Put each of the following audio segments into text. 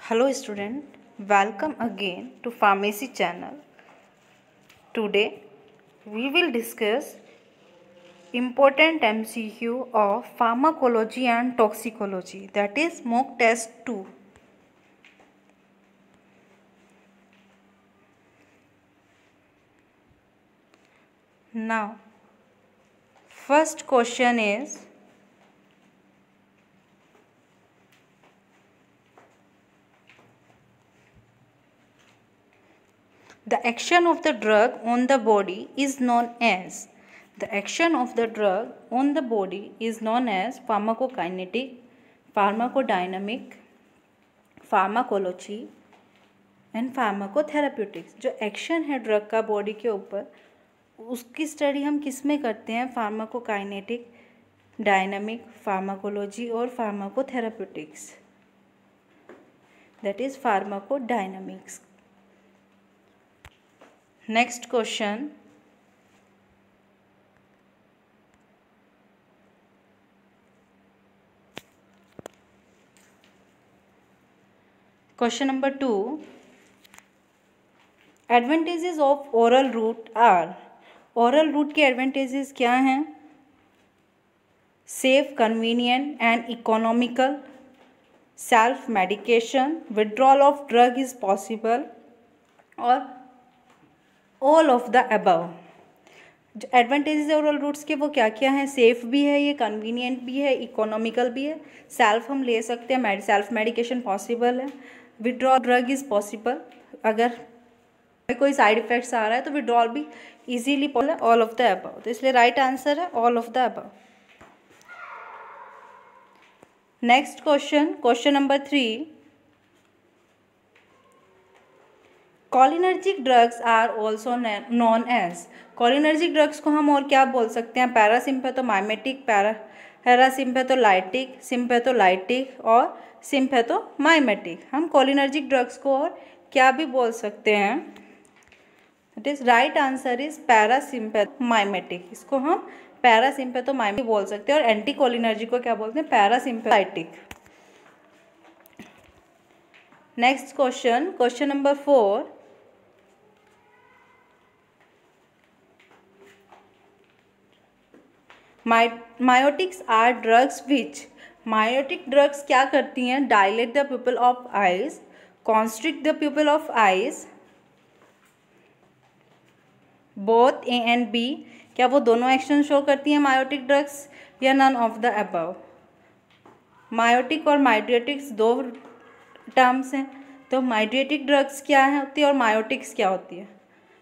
Hello student, welcome again to Pharmacy channel. Today we will discuss important MCQ of pharmacology and toxicology, that is mock test 2. Now first question is, the action of the drug on the body is known as. The action of the drug on the body is known as pharmacokinetic, pharmacodynamic, pharmacology and pharmacotherapeutics. जो action है drug का body के ऊपर, उसकी study हम किस में करते हैं? फार्माकोकाइनेटिक, डायनामिक, फार्माकोलॉजी और pharmacotherapeutics, that is pharmacodynamics. Next question, question number 2, advantages of oral route are. Oral route के एडवांटेजेस क्या हैं? Safe, convenient and economical, self medication, withdrawal of drug is possible और ऑल ऑफ द अबव. जो advantages है oral routes के वो क्या क्या हैं? सेफ भी है, ये कन्वीनियंट भी है, इकोनॉमिकल भी है, सेल्फ हम ले सकते हैं, सेल्फ मेडिकेशन पॉसिबल है, विड्रॉल ड्रग इज़ पॉसिबल, अगर कोई साइड इफेक्ट्स आ रहा है तो विड्रॉल भी इजीली पॉसिबल है, ऑल ऑफ द अबव. तो इसलिए राइट आंसर है all of the above. Next question, question number 3, cholinergic drugs are also known as. Cholinergic drugs को हम और क्या बोल सकते हैं? पैरासिम्पैथोमाइमेटिक, पैरासिम्पैथोलाइटिक, सिम्पैथोलाइटिक और सिम्पैथोमाइमेटिक. हम कोलिनर्जिक ड्रग्स को और क्या भी बोल सकते हैं? It is right answer is parasympathomimetic. इसको हम पैरासिम्पैथोमाइमेटिक बोल सकते हैं. और एंटी कोलिनर्जिक को क्या बोलते हैं? Parasympatholytic. Next question, question number 4, miotics are drugs which. Miotic drugs क्या करती हैं? Dilate the pupil of eyes, constrict the pupil of eyes, both A and B. क्या वो दोनों एक्शन शो करती हैं मायोटिक ड्रग्स या none of the above? Miotic और माइड्रेटिक्स दो टर्म्स हैं. तो माइड्रेटिक ड्रग्स क्या है होती है और मायोटिक्स क्या होती है?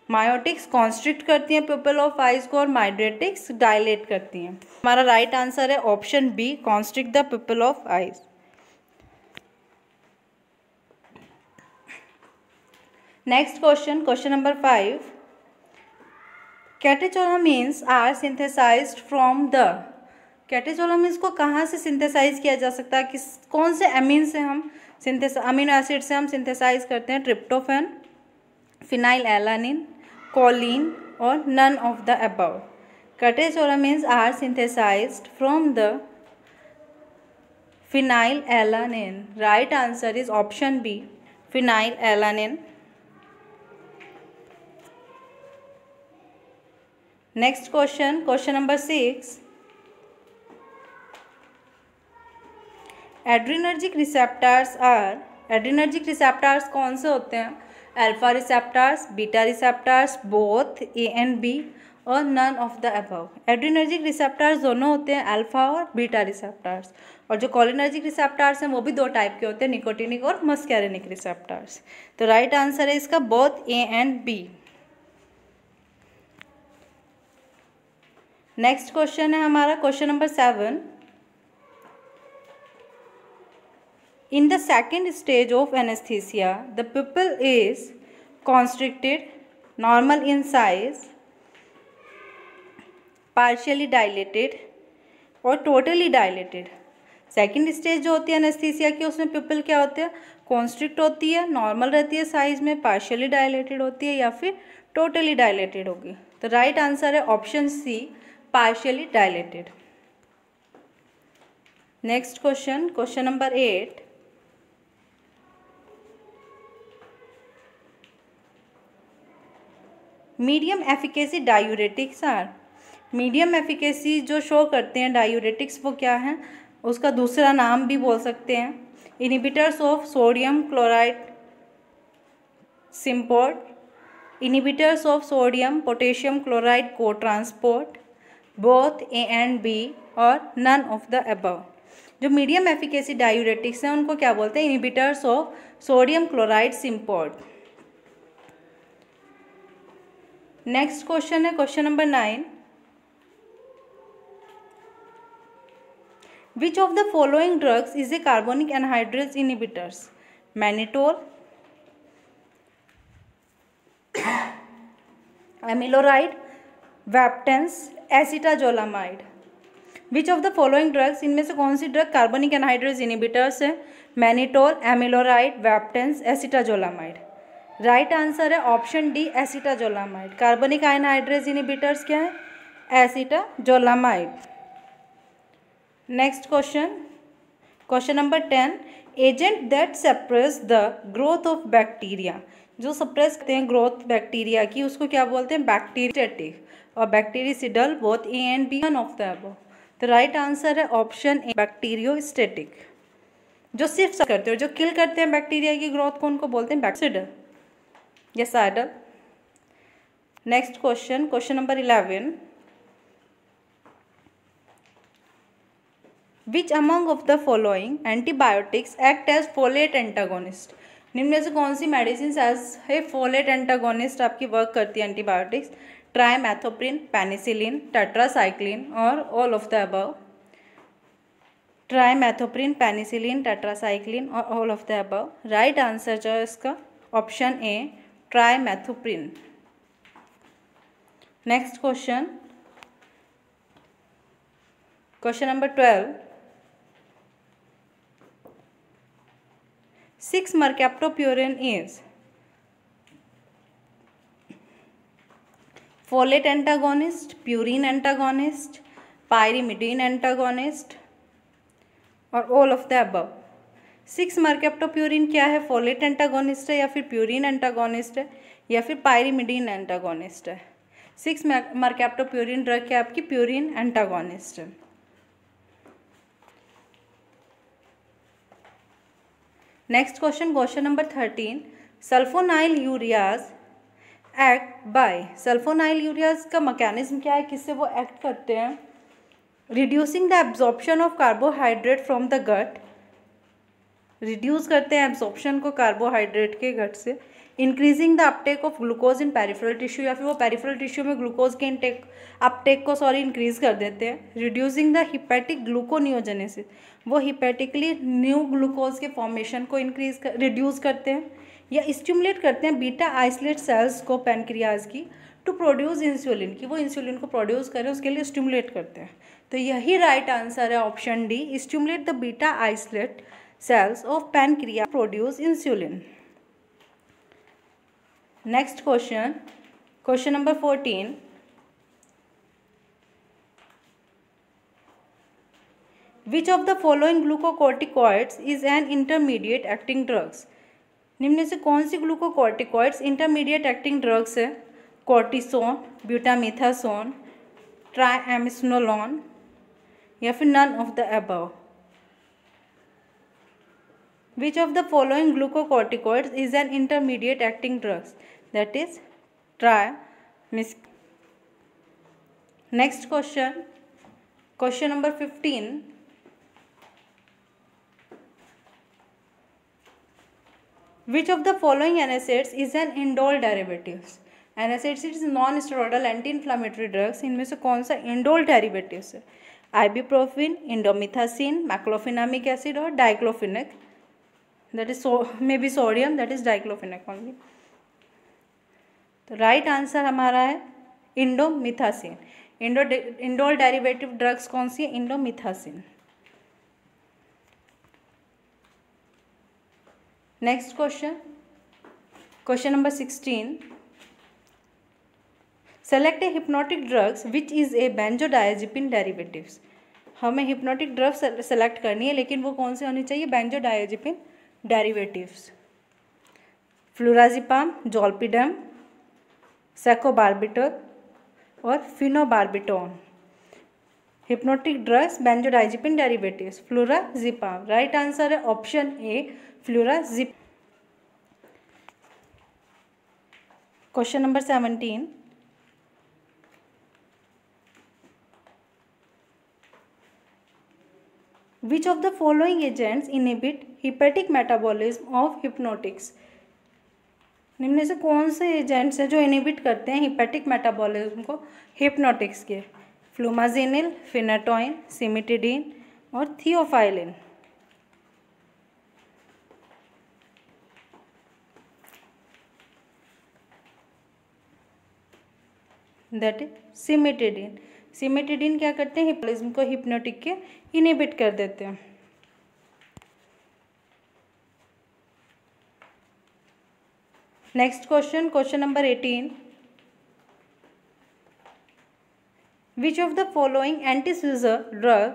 मायोटिक्स कॉन्स्ट्रिक्ट करती हैं प्यूपिल ऑफ आइज को और माइड्रेटिक्स डायलेट करती हैं. हमारा राइट आंसर है option B, constrict the pupil of eyes. Next question, question number 5, catecholamines are synthesised from the. Catecholamines को कहाँ से सिंथेसाइज किया जा सकता है? कौन से अमीन से हम अमीनो एसिड से हम सिंथेसाइज करते हैं? ट्रिप्टोफैन, फिनाइल एलानिन, कोलिन और none of the above. Catecholamines are synthesised from the phenyl alanine. Right answer is option B, phenyl alanine. Next question, question number 6, adrenergic receptors are. Adrenergic receptors कौन से होते हैं? Alpha receptors, beta receptors, both A and B और none of the above. Adrenergic receptors दोनों होते हैं, alpha और beta receptors. और जो कोलिनर्जिक रिसेप्टर्स हैं वो भी दो टाइप के होते हैं, निकोटिनिक और मस्कैरिनिक रिसेप्टर्स. तो राइट आंसर है इसका both A and B. Next question है हमारा question number 7, in the second stage of anesthesia the pupil is constricted, normal in size, partially dilated और totally dilated. सेकेंड स्टेज जो होती है anaesthesia की, उसमें पिपल क्या होते हैं? कॉन्स्ट्रिक्ट होती है, नॉर्मल रहती है साइज में, पार्शियली डायलेटेड होती है या फिर टोटली डायलेटेड होगी. तो राइट आंसर है option C, partially dilated. Next question, question number 8, medium efficacy diuretics are, medium efficacy जो शो करते हैं डायूरेटिक्स वो क्या है, उसका दूसरा नाम भी बोल सकते हैं inhibitors of sodium chloride symport, inhibitors of sodium potassium chloride cotransport, both A and B और नन ऑफ द अबव। जो मीडियम एफिकेसी डायूरेटिक्स हैं उनको क्या बोलते हैं, inhibitors of sodium chloride symport. Next question है question number 9, which of the following drugs is a carbonic anhydrase inhibitors, mannitol, amiloride, vaptans, acetazolamide. Which of the following drugs, इनमें से कौन सी ड्रग कार्बोनिक एनहाइड्रेज इनहिबिटर्स है, mannitol, amiloride, vaptans, acetazolamide. Right answer है option D acetazolamide. Carbonic anhydrase inhibitors क्या है, acetazolamide. Next question, question number 10, agent that suppress the growth of bacteria, जो suppress करते हैं ग्रोथ बैक्टीरिया की उसको क्या बोलते हैं, बैक्टीरियोस्टैटिक और bactericidal, both A and B, none of the above. तो राइट आंसर है ऑप्शन ए बैक्टीरियोस्टैटिक। जो सिर्फ करते हैं, जो किल करते हैं बैक्टीरिया की ग्रोथ को उनको बोलते हैं बैक्टीरियोसिडल या cidal. Next question, question number 11, which among of the following antibiotics act as folate antagonist, निम्न में से कौन सी medicine as a folate antagonist आपकी वर्क करती है एंटीबायोटिक्स, ट्राइमेथोप्रिन, पेनिसिलिन, टेट्रासाइक्लिन और all of the above. Trimethoprim, penicillin, tetracycline और all of the above. Right answer जो है इसका option A trimethoprim. Next question, question number 12, 6-mercaptopurine is folate antagonist, purine antagonist, pyrimidine antagonist और all of the above. 6-mercaptopurine क्या है, folate antagonist है या फिर प्यूरिन एंटागोनिस्ट है या फिर पायरिमिडीन एंटागोनिस्ट है। 6-mercaptopurine ड्रग क्या आपकी प्यूरिन एंटागोनिस्ट है। Next question, question number 13, sulfonylureas act by, sulfonylureas का मैकेनिज्म क्या है, किससे वो एक्ट करते हैं, reducing the absorption of carbohydrate from the gut, reduce करते हैं एब्जॉर्प्शन को कार्बोहाइड्रेट के गट से, increasing the uptake of glucose in peripheral tissue, या फिर वो पेरिफेरल टिश्यू में ग्लूकोज के अपटेक को इंक्रीज कर देते हैं, रिड्यूसिंग द हिपैटिक ग्लूकोनियोजेनेसिस, वो हिपैटिकली न्यू ग्लूकोज के फॉर्मेशन को रिड्यूस करते हैं या स्टिमुलेट करते हैं बीटा आइसोलेट सेल्स को पैनक्रियाज की टू प्रोड्यूस इंसुलिन, की वो इंसुलिन को प्रोड्यूस करें उसके लिए स्टिमुलेट करते हैं। तो यही राइट आंसर है option D, stimulate the beta isolate cells of pancreas produce insulin. Next question, question number 14. Which of the following glucocorticoids is an intermediate acting drugs? निम्न से कौन सी ग्लूकोकॉर्टिकॉइड्स इंटरमीडिएट एक्टिंग ड्रग्स है, cortisone, betamethasone, triamcinolone या फिर none of the above. Which of the following glucocorticoids is an intermediate acting drugs? That is Next question, question number 15. Which of the following NSAIDs is an indole derivatives? NSAIDs is non-steroidal anti-inflammatory drugs. इनमें से कौन सा indole derivatives है? Ibuprofen, indomethacin, maclofenamic acid और diclofenac. That is maybe sodium, that is diclofenac only. तो right answer हमारा है indomethacin. Indole derivative drugs कौन सी है, indomethacin. Next question, question number 16, select a hypnotic drugs which is a benzodiazepine derivatives. हमें hypnotic drugs select करनी है लेकिन वो कौन सी होनी चाहिए, बेंजोडायजेपिन डेरिवेटिव्स। फ्लोराजिपाम, जोल्पिडम, सेकोबार्बिटल और phenobarbitone. Hypnotic drugs benzodiazepine derivatives flurazepam. Right answer है option A flurazepam. Question number 17, which of the following agents inhibit hepatic metabolism of hypnotics. निम्न से कौन से एजेंट्स हैं जो इनहिबिट करते हैं हिपेटिक मेटाबॉलिज्म को हिप्नोटिक्स के? फ्लूमाजेनिल, फिनेटोइन, सिमिटिडीन और theophylline. That is cimetidine. Cimetidine क्या करते हैं? हिप्नोटिज्म को हिप्नोटिक के इनहिबिट कर देते हैं। Next question, question number 18, which of the following anti seizure drug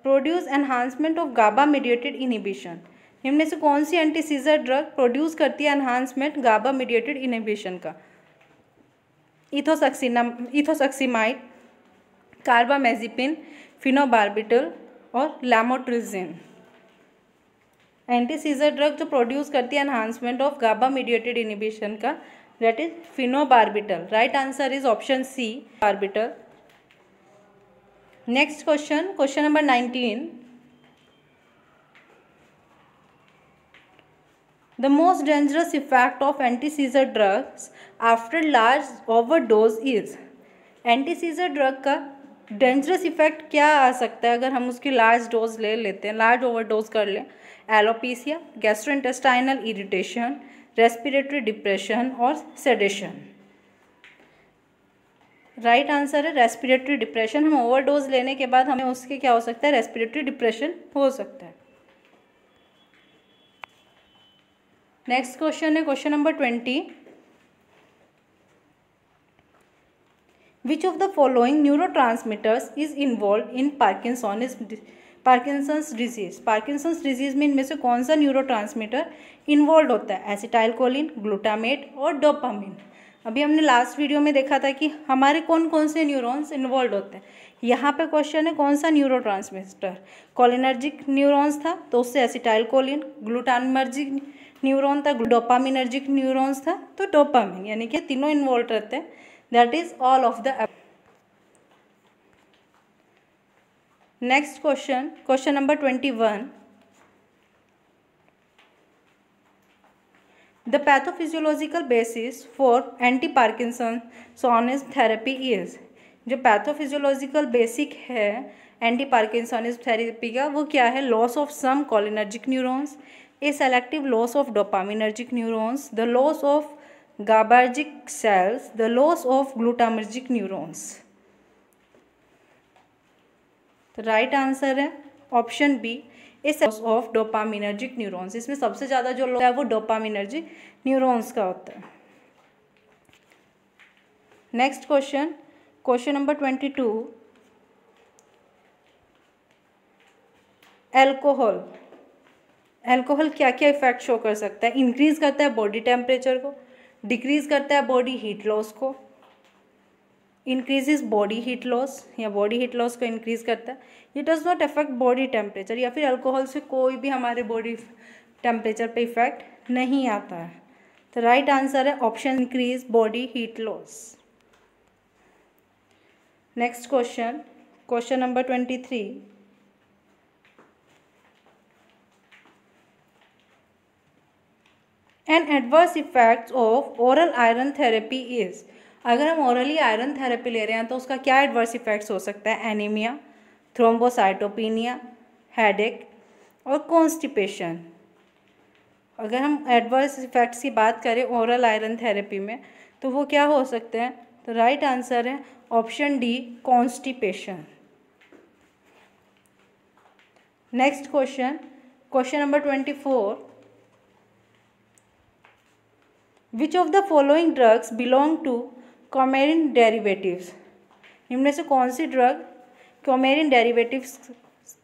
produce enhancement of GABA mediated inhibition. इनमें से कौन सी एंटी सीजर ड्रग प्रोड्यूस करती है एनहांसमेंट गाबा मीडिएटेड इनहिबिशन का? इथोसक्सीमाइड, कार्बामेजिपिन, फिनोबार्बिटल और लैमोट्रिजिन। एंटी सीजर ड्रग जो produce करती है enhancement of GABA mediated inhibition का, that is phenobarbital. Right answer is option C barbital. Next question, question number 19, the most dangerous effect of anti-seizure drugs after large overdose is। Anti-scissor drug का dangerous effect क्या आ सकता है अगर हम उसकी large dose ले लेते हैं, लार्ज ओवरडोज कर लें? Alopecia, gastrointestinal irritation, respiratory depression और सेडेशन। राइट आंसर है रेस्पिरेटरी डिप्रेशन। हम ओवरडोज लेने के बाद हमें उसके क्या हो सकता है? रेस्पिरेटरी डिप्रेशन हो सकता है। नेक्स्ट क्वेश्चन है question number 20, which of the following neurotransmitters is involve in Parkinson's disease. Parkinson's disease में इनमें से कौन सा न्यूरोट्रांसमीटर इन्वॉल्व होता है? एसिटाइलकोलिन, ग्लूटामेट और डोपामिन। अभी हमने लास्ट वीडियो में देखा था कि हमारे कौन कौन से न्यूरॉन्स इन्वॉल्व होते हैं। यहाँ पे क्वेश्चन है कौन सा न्यूरोट्रांसमीटर? कोलिनर्जिक न्यूरॉन्स था तो उससे एसिटाइलकोलिन, ग्लूटामर्जिक न्यूरॉन था, डोपामिनर्जिक न्यूरॉन्स था तो डोपामिन, यानी कि तीनों इन्वॉल्व रहते हैं। That is all of the. Next question, question number 21, the pathophysiological basis for anti parkinsonism therapy is. जो पैथोफिजियोलॉजिकल बेसिक है एंटी पार्किंसनिज्म थेरेपी का वो क्या है? Loss of some cholinergic neurons, a selective loss of dopaminergic neurons, the loss of GABAergic cells, the loss of glutamergic neurons। तो right answer है option B इस loss of dopaminergic neurons. इसमें सबसे ज़्यादा जो लॉस है वो डोपामिनर्जिक न्यूरॉन्स का होता है। Next question, question number 22, alcohol. Alcohol क्या क्या इफेक्ट शो कर सकता है? इंक्रीज करता है बॉडी टेम्परेचर को, डिक्रीज करता है बॉडी हीट लॉस को, इंक्रीजेस बॉडी हीट लॉस या बॉडी हीट लॉस को इंक्रीज करता है। ये does not affect body temperature, या फिर अल्कोहल से कोई भी हमारे बॉडी टेम्परेचर पे इफेक्ट नहीं आता है। तो राइट आंसर है option increase body heat loss. Next question, question number 23, an adverse effects of oral iron therapy is. अगर हम ओरली आयरन थेरेपी ले रहे हैं तो उसका क्या एडवर्स इफेक्ट्स हो सकता है? एनीमिया, थ्रोम्बोसाइटोपिनिया, हेडेक और कॉन्स्टिपेशन। अगर हम एडवर्स इफेक्ट्स की बात करें ओरल आयरन थेरेपी में तो वो क्या हो सकते हैं? तो राइट आंसर है option D constipation. Next question, question number 24, which of the following drugs belong to coumarin derivatives. इनमें से कौन सी ड्रग कोमेरिन डेरिवेटिव्स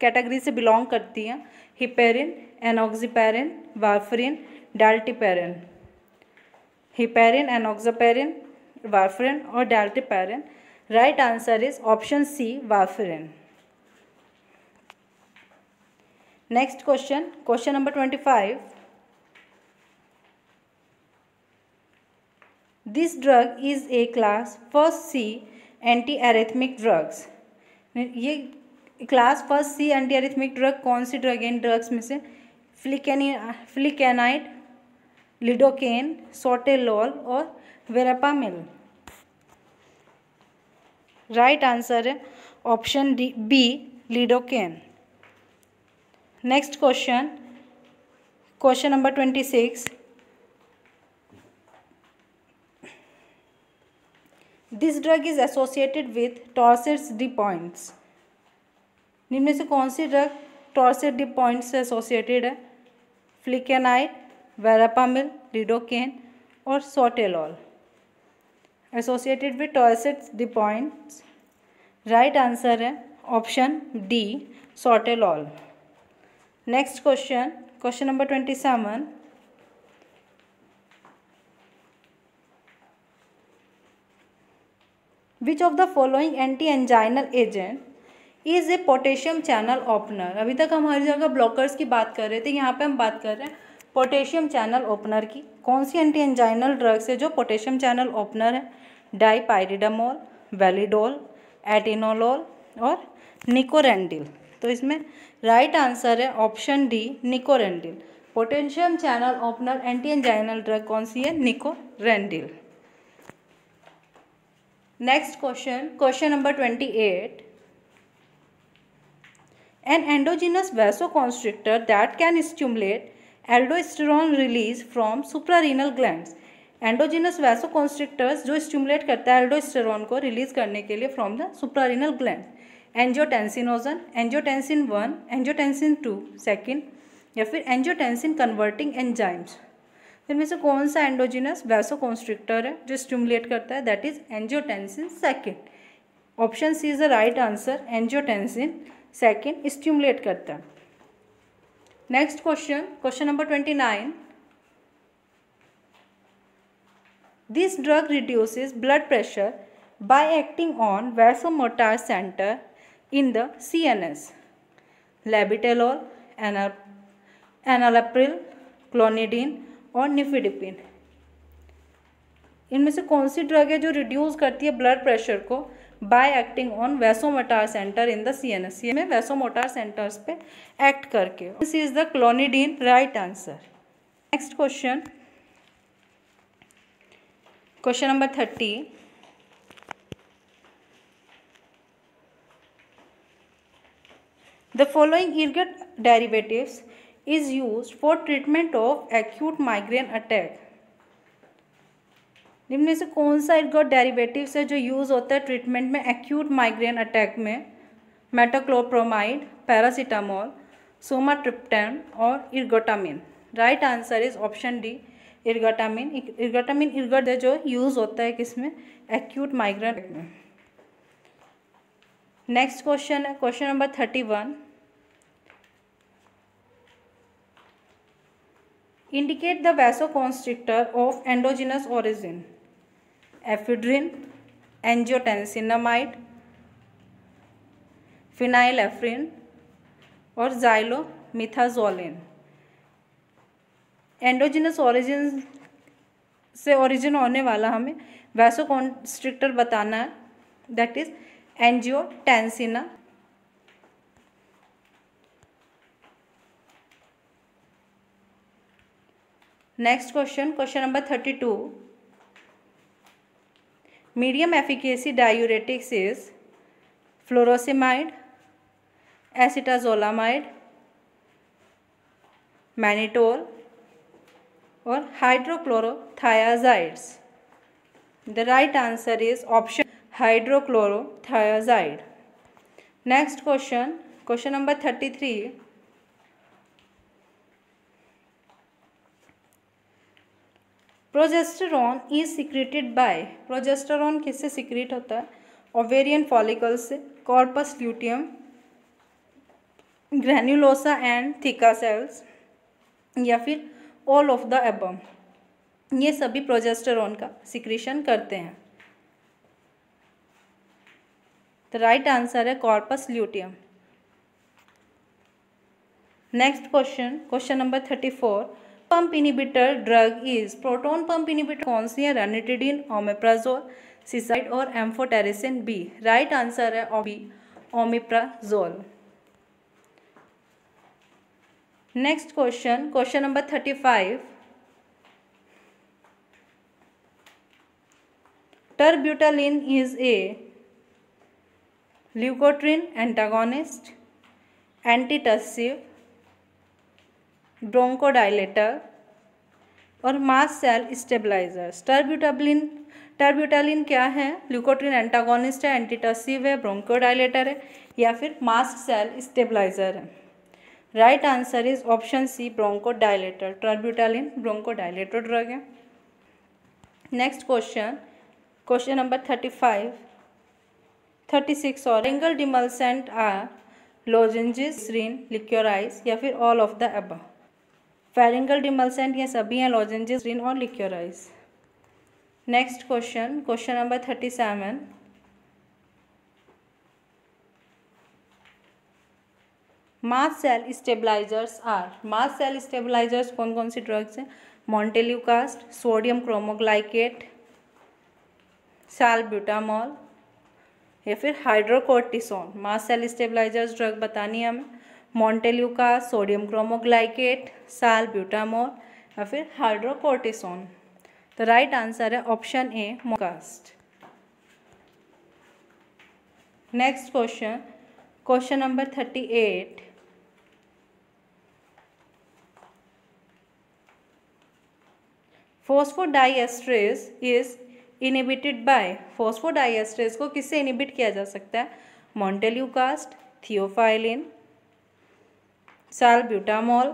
कैटेगरी से बिलोंग करती हैं? Heparin, enoxaparin, warfarin, dalteparin. Heparin, enoxaparin, warfarin और dalteparin? Right answer is option C, warfarin. Next question, question number 25. This drug is a class first C anti arrhythmic drugs. ये class first C anti arrhythmic drug कौन सी drug है इन drugs में से? फ्लिकेनाइड, lidocaine, sotalol और verapamil. Right answer है option B, lidocaine. Next question, question number 26. This drug is associated with torsades de pointes. निम्न से कौन सी ड्रग टॉर्सेट डी पॉइंट से एसोसिएटेड है? फ्लिकेनाइड, वेरापामिल, लिडोकेन और sotalol. Associated with torsade de pointes. Right answer है option D, sotalol. Next question, question number 27. Which of the following anti anginal agent is a potassium channel opener? अभी तक हम हर जगह blockers की बात कर रहे थे, यहाँ पे हम बात कर रहे हैं पोटेशियम चैनल ओपनर की. कौन सी एंटी एंजाइनल ड्रग्स है जो पोटेशियम चैनल ओपनर है? डाइपाइरिडामोल, वेलिडोल, एटिनोलोल और निकोरेंडिल. तो इसमें राइट आंसर है option D, nicorandil. Potassium channel opener anti anginal drug कौन सी है? Nicorandil. Next question, question number 28. An endogenous vasoconstrictor that can stimulate aldosterone release from suprarenal glands. Endogenous vasoconstrictors जो stimulate करता है aldosterone को release करने के लिए from the suprarenal gland. Angiotensinogen, angiotensin 1, angiotensin 2 second या फिर एंजियोटेंसिन कन्वर्टिंग एंजाइम्स. इनमें से कौन सा एंडोजिनस वैसोकॉन्स्ट्रिक्टर है जो स्टिमुलेट करता है? That is angiotensin second. Option C is the right answer. Angiotensin second stimulate करता है. Next question, question number 29. This drug reduces blood pressure by acting on vasomotor center in the CNS. Labetalol, enalapril, clonidine और nifedipine. इनमें से कौन सी drug है जो reduce करती है ब्लड प्रेशर को by acting on vasomotor centre in the CNS? ये में वैसोमोटार सेंटर्स पे एक्ट करके. This is the clonidine. Right answer. Next question, question number 30. The following ergot derivatives is used for treatment of acute migraine attack. निम्न से कौन सा ergot derivatives है जो यूज होता है ट्रीटमेंट में एक्यूट माइग्रेन अटैक में? मेटाक्लोप्रोमाइड, पैरासीटामोल, सोमाट्रिप्टन और ergotamine. Right answer is option D, ergotamine. Ergotamine ergot है जो यूज होता है किसमें? एक्यूट माइग्रेन में. नेक्स्ट क्वेश्चन है question number 31. Indicate the vasoconstrictor of endogenous origin. Ephedrine, angiotensinamide, phenylephrine और जाइलोमिथाजोलिन. एंडोजिनस ओरिजिन से ओरिजिन होने वाला हमें वैसोकॉन्स्ट्रिक्टर बताना है. That is angiotensin. Next question, question number 32. Medium efficacy diuretics is furosemide, acetazolamide, mannitol और hydrochlorothiazides. The right answer is option hydrochlorothiazide. Next question, question number 33. Progesterone is secreted by. Progesterone किससे secrete होता है? Ovarian follicle से, corpus luteum, granulosa and theca cells या फिर all of the above. ये सभी progesterone का सिक्रीशन करते हैं. द राइट आंसर है corpus luteum. Next question, question number 34, pump inhibitor drug is, proton pump inhibitor कौन सी है? रेनिटिडिन, ओमेप्राजोल, सिसाइड और एम्फोटेरिसिन बी। राइट आंसर है B, omeprazole. Next question, question number 35, terbutaline is a leukotriene antagonist, antitussive, bronchodilator और mast cell stabilisers. Terbutaline क्या है? Leukotriene antagonist है, antitussive है, ब्रोंकोडाइलेटर है या फिर मास्ट सेल स्टेबलाइजर है। Right answer is option C, bronchodilator. Terbutaline bronchodilator drug है। नेक्स्ट क्वेश्चन, क्वेश्चन नंबर 36 और single demulcent are lozenges, glycerin, liquorice या फिर all of the above. Pharyngeal demulcent ये सभी हैं, लोजेंजेस, सिरिन और liquorice. Next question, question number 37, mast cell stabilisers are, mast cell stabilisers कौन कौन सी ड्रग्स हैं? मोंटेल्यूकास्ट, सोडियम क्रोमोग्लाइकेट, साल्ब्यूटामॉल या फिर hydrocortisone. Mast cell stabilisers drug बतानी है हमें, मोंटेल्यूकास्ट, सोडियम क्रोमोग्लाइकेट, साल्ब्यूटामॉल या फिर हाइड्रोकोर्टिसोन। तो राइट आंसर है option A, montelukast. Next question, question number 38, phosphodiesterase is inhibited by, phosphodiesterase को किससे इनिबिट किया जा सकता है? मोंटेल्यूकास्ट, थियोफाइलिन, साल्ब्यूटामॉल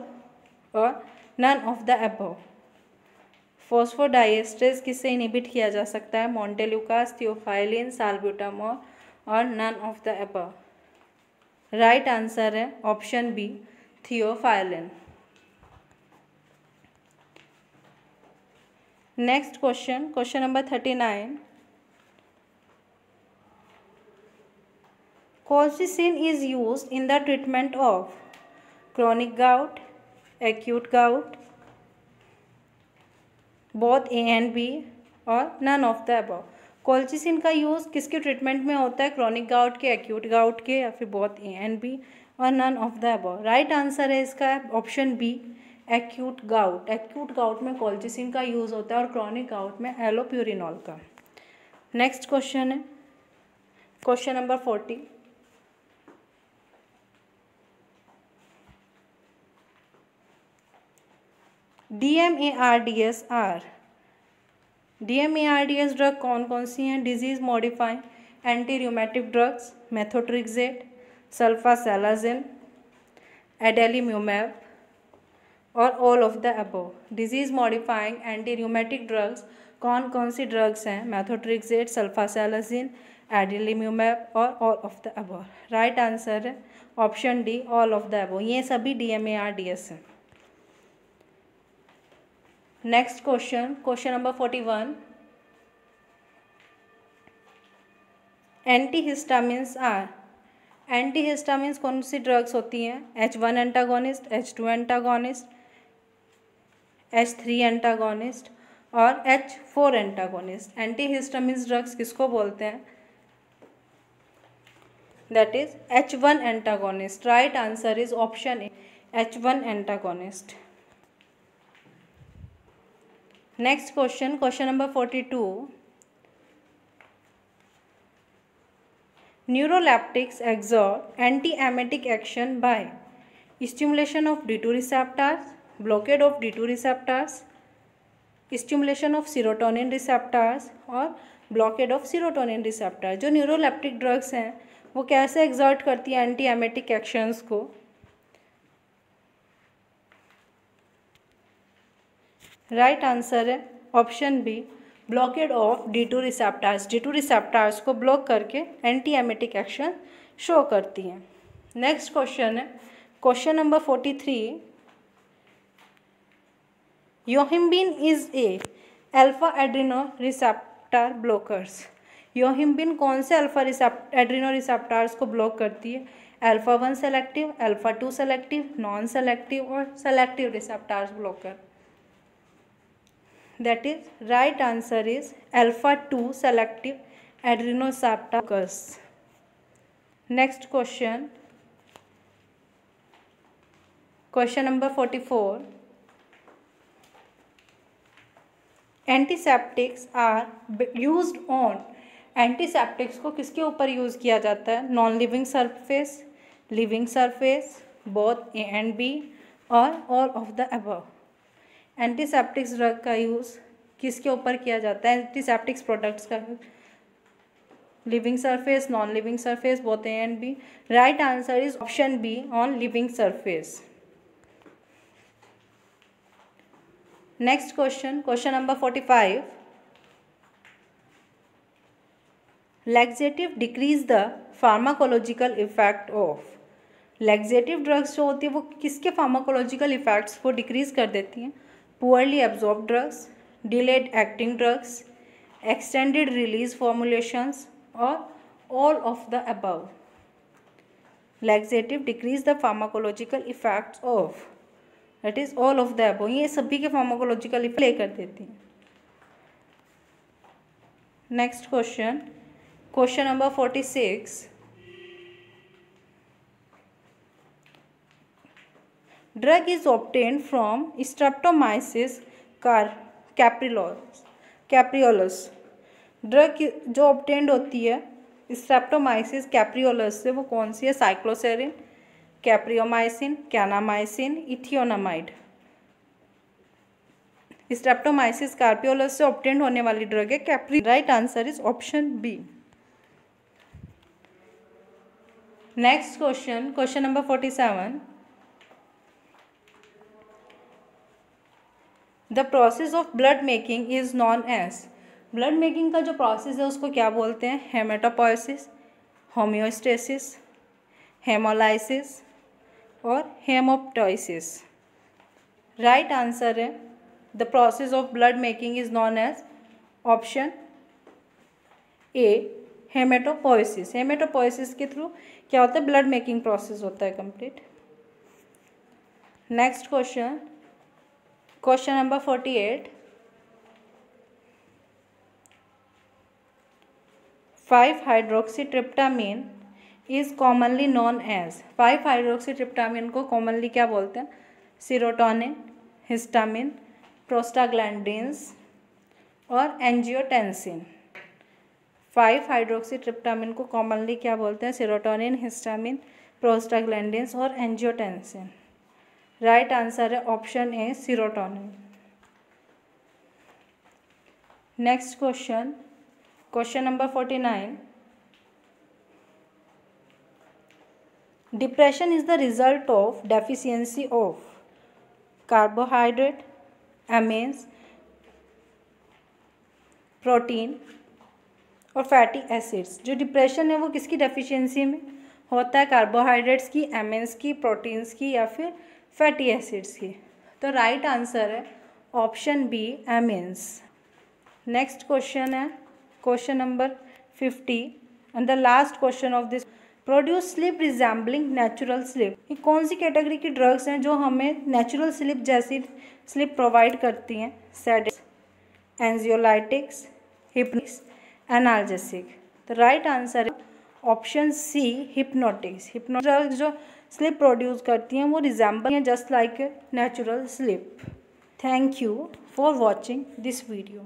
और नन ऑफ द अबव। फॉस्फोडाइएस्ट्रेज किससे इनिबिट किया जा सकता है? मोंटेल्यूकास्ट, थियोफाइलिन, साल्ब्यूटामॉल और none of the above. Right answer है option B, theophylline. Next question, question number 39, colchicine is used in the treatment of chronic gout, acute gout, both A and B और none of the above। Colchicine का use किसके treatment में होता है? Chronic gout के, acute gout के या फिर बोथ ए एंड बी और none of the above. Right answer है इसका option B, acute gout. Acute gout में कोल्चिसिन का यूज़ होता है और क्रोनिक गाउट में एलोप्यूरिनॉल का। नेक्स्ट क्वेश्चन है question number 40, DMARDs are, DMARDs drug कौन कौन सी हैं? Disease modifying anti rheumatic drugs, methotrexate, sulfasalazine, adalimumab और all of the above. Disease modifying anti rheumatic drugs कौन कौन सी ड्रग्स हैं? मेथोट्रिक्सेट, सल्फासेलाजिन, एडेलीम्यूमैब और all of the above. Right answer है option D, all of the above. ये सभी DMARDs हैं। Next question, question number 41, antihistamines are, antihistamines कौन सी ड्रग्स होती हैं? H1 antagonist, H2 antagonist, H3 antagonist और H4 एंटागोनिस्ट। एंटीहिस्टामिन्स ड्रग्स किसको बोलते हैं? That is H1 antagonist. Right answer is option A, H1 antagonist. Next question, question number 42, neuroleptics exert anti-emetic action by stimulation of D2 receptors, blockade of D2 receptors, stimulation of serotonin receptors और blockade of serotonin receptor। जो neuroleptic drugs हैं वो कैसे exert करती है anti emetic actions को? Right answer है option B, blockade of D2 receptors. D2 receptors को ब्लॉक करके एंटी एमेटिक एक्शन शो करती हैं। नेक्स्ट क्वेश्चन है question number 43, yohimbine is a alpha adreno receptor blockers. Yohimbine कौन से अल्फा एड्रीनो रिसेप्टर्स को ब्लॉक करती है? Alpha 1 selective, alpha 2 selective, non selective और selective receptors blocker. That is right answer is alpha 2 selective adreno receptors. Next question, question number 44। Antiseptics are used on, antiseptics को किसके ऊपर use किया जाता है? Non living surface, living surface, both A and B और all of the above. Antiseptics drug का use किसके ऊपर किया जाता है? एंटीसेप्टिक्स प्रोडक्ट्स का living surface, non living surface, both A and B. Right answer is option B, on living surface. Next question, question number 45। Laxative decrease the pharmacological effect of, laxative drugs जो होती है वो किसके pharmacological effects को decrease कर देती हैं? Poorly absorb drugs, delayed acting drugs, extended release formulations और all of the above. Laxative decrease the pharmacological effects of, that is all of the above. ये सभी के फार्माकोलॉजिकल इफेक्ट प्ले कर देती हैं। Next question, question number 46। Drug is obtained from streptomyces capreolus. Drug जो obtained होती है streptomyces capreolus से वो कौन सी है? Cycloserine, capreomycin, kanamycin, ethionamide. Streptomyces capreolus से ऑब्टेन्ड होने वाली ड्रग है कैप्री। Right answer is option B. Next question, question number 47। The process of blood making is known as, blood making का जो प्रोसेस है उसको क्या बोलते हैं? हेमेटोपोइसिस, होम्योस्टेसिस, हेमोलाइसिस और हेमोप्टोइसिस। राइट आंसर है the process of blood making is known as option A, haematopoiesis. Haematopoiesis के थ्रू क्या होता है? ब्लड मेकिंग प्रोसेस होता है complete. Next question, question number 48। Five hydroxytryptamine is commonly known as, five hydroxytryptamine को commonly क्या बोलते हैं? सीरोटोनिन, हिस्टामिन, प्रोस्टाग्लैंडिन्स और एंजियोटेंसिन। 5-हाइड्रोक्सीट्रिप्टामाइन को कॉमनली क्या बोलते हैं? सीरोटोनिन, हिस्टामिन, प्रोस्टाग्लैंडिन्स और एंजियोटेंसिन। राइट आंसर है option A, serotonin. Next question, question number 49। Depression is the result of deficiency of carbohydrate, amines, protein और फैटी एसिड्स। जो depression है वो किसकी डेफिशिएंसी में होता है? कार्बोहाइड्रेट्स की, एमिन्स की, प्रोटीन्स की या फिर फैटी एसिड्स की। तो राइट आंसर है option B, amines. Next question है question number 50 and the last question of this. Produce sleep resembling natural sleep, ये कौन सी कैटेगरी की ड्रग्स हैं जो हमें नेचुरल स्लीप जैसी स्लीप प्रोवाइड करती हैं? Sedatives, anxiolytics, hypnotics, analgesic. तो राइट आंसर है option C, hypnotics. Hypnotics drugs जो स्लीप प्रोड्यूस करती हैं वो रिजेंबल हैं just like natural sleep. Thank you for watching this video.